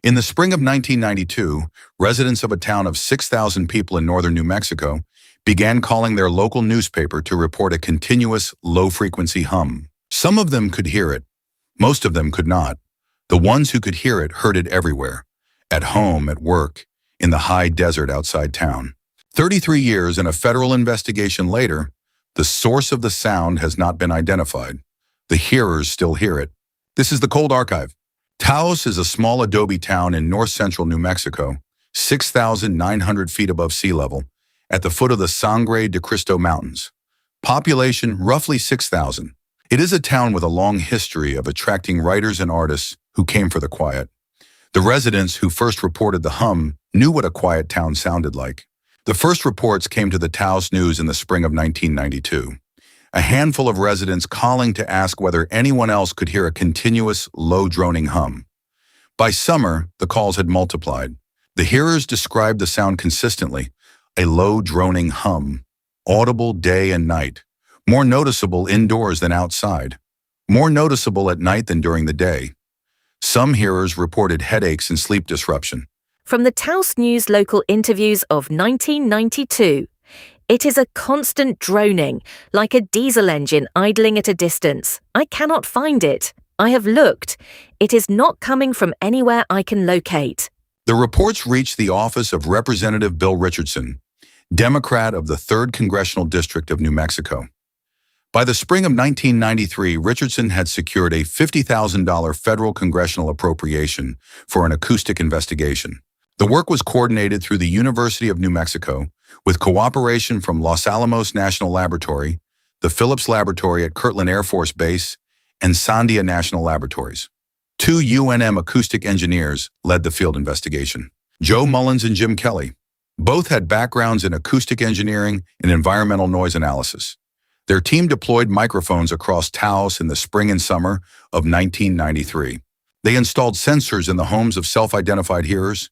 In the spring of 1992, residents of a town of 6,000 people in northern New Mexico began calling their local newspaper to report a continuous, low-frequency hum. Some of them could hear it. Most of them could not. The ones who could hear it heard it everywhere, at home, at work, in the high desert outside town. 33 years and a federal investigation later, the source of the sound has not been identified. The hearers still hear it. This is the Cold Archive. Taos is a small adobe town in north-central New Mexico, 6,900 feet above sea level, at the foot of the Sangre de Cristo Mountains. Population roughly 6,000. It is a town with a long history of attracting writers and artists who came for the quiet. The residents who first reported the hum knew what a quiet town sounded like. The first reports came to the Taos News in the spring of 1992. A handful of residents calling to ask whether anyone else could hear a continuous, low-droning hum. By summer, the calls had multiplied. The hearers described the sound consistently, a low-droning hum, audible day and night, more noticeable indoors than outside, more noticeable at night than during the day. Some hearers reported headaches and sleep disruption. From the Taos News local interviews of 1992, it is a constant droning, like a diesel engine idling at a distance. I cannot find it. I have looked. It is not coming from anywhere I can locate. The reports reached the office of Representative Bill Richardson, Democrat of the 3rd Congressional District of New Mexico. By the spring of 1993, Richardson had secured a $50,000 federal congressional appropriation for an acoustic investigation. The work was coordinated through the University of New Mexico, with cooperation from Los Alamos National Laboratory, the Phillips Laboratory at Kirtland Air Force Base, and Sandia National Laboratories. 2 UNM acoustic engineers led the field investigation. Joe Mullins and Jim Kelly. Both had backgrounds in acoustic engineering and environmental noise analysis. Their team deployed microphones across Taos in the spring and summer of 1993. They installed sensors in the homes of self-identified hearers.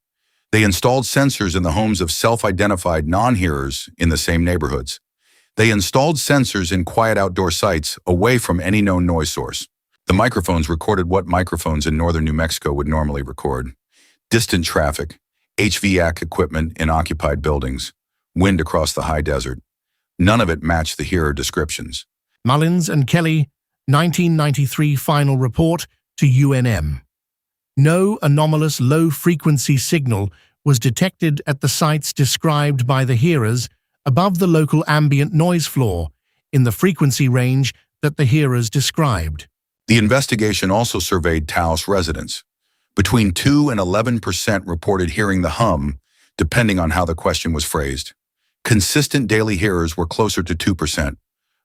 They installed sensors in the homes of self-identified non-hearers in the same neighborhoods. They installed sensors in quiet outdoor sites away from any known noise source. The microphones recorded what microphones in northern New Mexico would normally record: distant traffic, HVAC equipment in occupied buildings, wind across the high desert. None of it matched the hearer descriptions. Mullins and Kelly, 1993 final report to UNM. No anomalous low-frequency signal was detected at the sites described by the hearers above the local ambient noise floor in the frequency range that the hearers described. The investigation also surveyed Taos residents. Between 2 and 11% reported hearing the hum, depending on how the question was phrased. Consistent daily hearers were closer to 2%.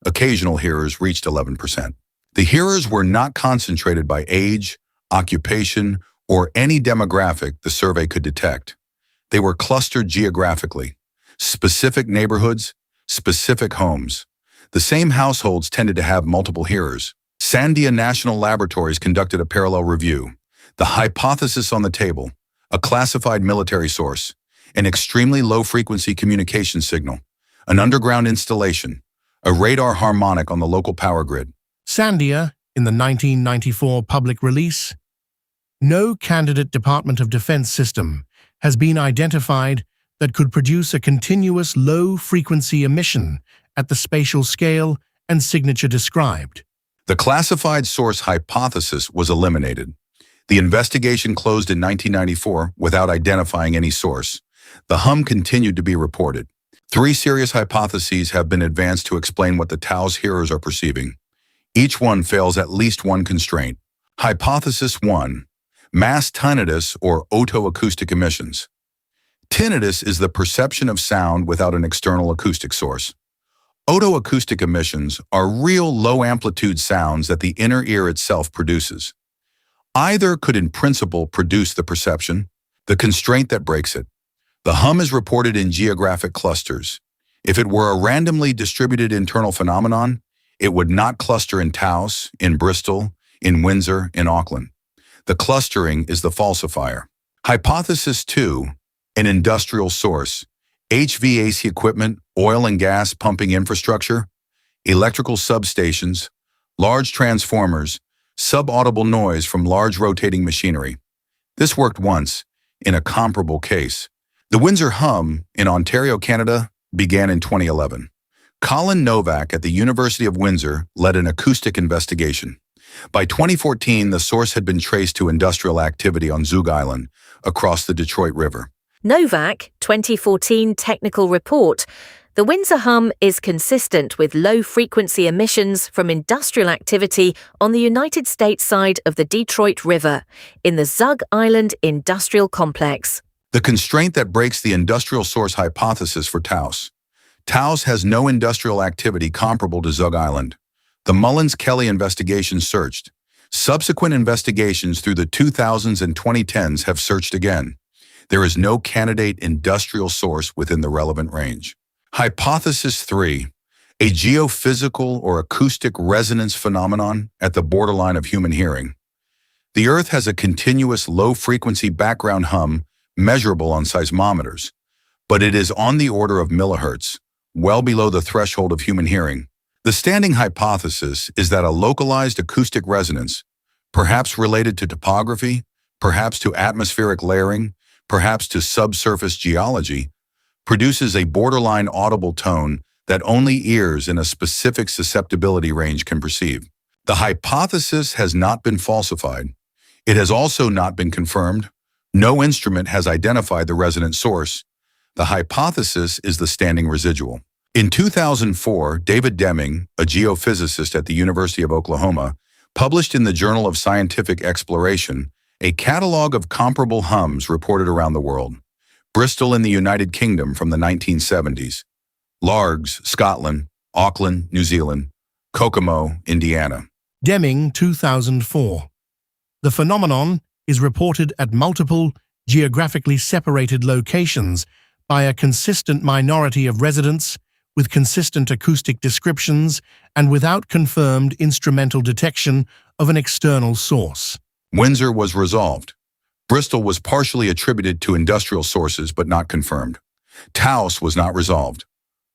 Occasional hearers reached 11%. The hearers were not concentrated by age, occupation, or any demographic the survey could detect. They were clustered geographically. Specific neighborhoods, specific homes. The same households tended to have multiple hearers. Sandia National Laboratories conducted a parallel review. The hypothesis on the table: a classified military source, an extremely low-frequency communication signal, an underground installation, a radar harmonic on the local power grid. Sandia, in the 1994 public release, no candidate Department of Defense system has been identified that could produce a continuous low-frequency emission at the spatial scale and signature described. The classified source hypothesis was eliminated. The investigation closed in 1994 without identifying any source. The hum continued to be reported. 3 serious hypotheses have been advanced to explain what the Taos hearers are perceiving. Each one fails at least one constraint. Hypothesis 1. Mass tinnitus or otoacoustic emissions. Tinnitus is the perception of sound without an external acoustic source. Otoacoustic emissions are real low-amplitude sounds that the inner ear itself produces. Either could in principle produce the perception, the constraint that breaks it. The hum is reported in geographic clusters. If it were a randomly distributed internal phenomenon, it would not cluster in Taos, in Bristol, in Windsor, in Auckland. The clustering is the falsifier. Hypothesis 2, an industrial source, HVAC equipment, oil and gas pumping infrastructure, electrical substations, large transformers, subaudible noise from large rotating machinery. This worked once, in a comparable case. The Windsor hum in Ontario, Canada, began in 2011. Colin Novak at the University of Windsor led an acoustic investigation. By 2014, the source had been traced to industrial activity on Zug Island, across the Detroit River. Novak, 2014 technical report. The Windsor hum is consistent with low-frequency emissions from industrial activity on the United States side of the Detroit River, in the Zug Island Industrial Complex. The constraint that breaks the industrial source hypothesis for Taos. Taos has no industrial activity comparable to Zug Island. The Mullins-Kelly investigation searched. Subsequent investigations through the 2000s and 2010s have searched again. There is no candidate industrial source within the relevant range. Hypothesis 3. A geophysical or acoustic resonance phenomenon at the borderline of human hearing. The Earth has a continuous low-frequency background hum measurable on seismometers, but it is on the order of millihertz, well below the threshold of human hearing. The standing hypothesis is that a localized acoustic resonance, perhaps related to topography, perhaps to atmospheric layering, perhaps to subsurface geology, produces a borderline audible tone that only ears in a specific susceptibility range can perceive. The hypothesis has not been falsified. It has also not been confirmed. No instrument has identified the resonant source. The hypothesis is the standing residual. In 2004, David Deming, a geophysicist at the University of Oklahoma, published in the Journal of Scientific Exploration a catalog of comparable hums reported around the world. Bristol in the United Kingdom from the 1970s, Largs, Scotland, Auckland, New Zealand, Kokomo, Indiana. Deming, 2004. The phenomenon is reported at multiple, geographically separated locations by a consistent minority of residents, with consistent acoustic descriptions and without confirmed instrumental detection of an external source. Windsor was resolved. Bristol was partially attributed to industrial sources but not confirmed. Taos was not resolved.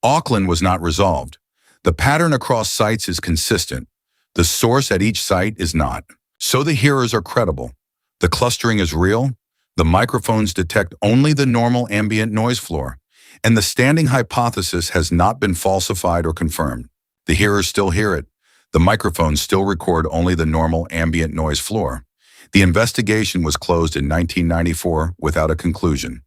Auckland was not resolved. The pattern across sites is consistent. The source at each site is not. So the hearers are credible. The clustering is real. The microphones detect only the normal ambient noise floor. And the standing hypothesis has not been falsified or confirmed. The hearers still hear it. The microphones still record only the normal ambient noise floor. The investigation was closed in 1994 without a conclusion.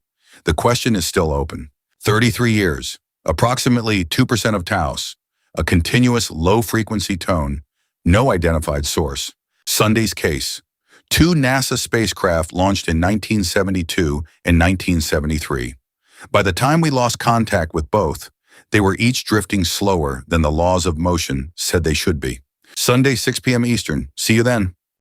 The question is still open. 33 years, approximately 2% of Taos, a continuous low-frequency tone, no identified source. Sunday's case. 2 NASA spacecraft launched in 1972 and 1973. By the time we lost contact with both, they were each drifting slower than the laws of motion said they should be. Sunday, 6 p.m. Eastern. See you then.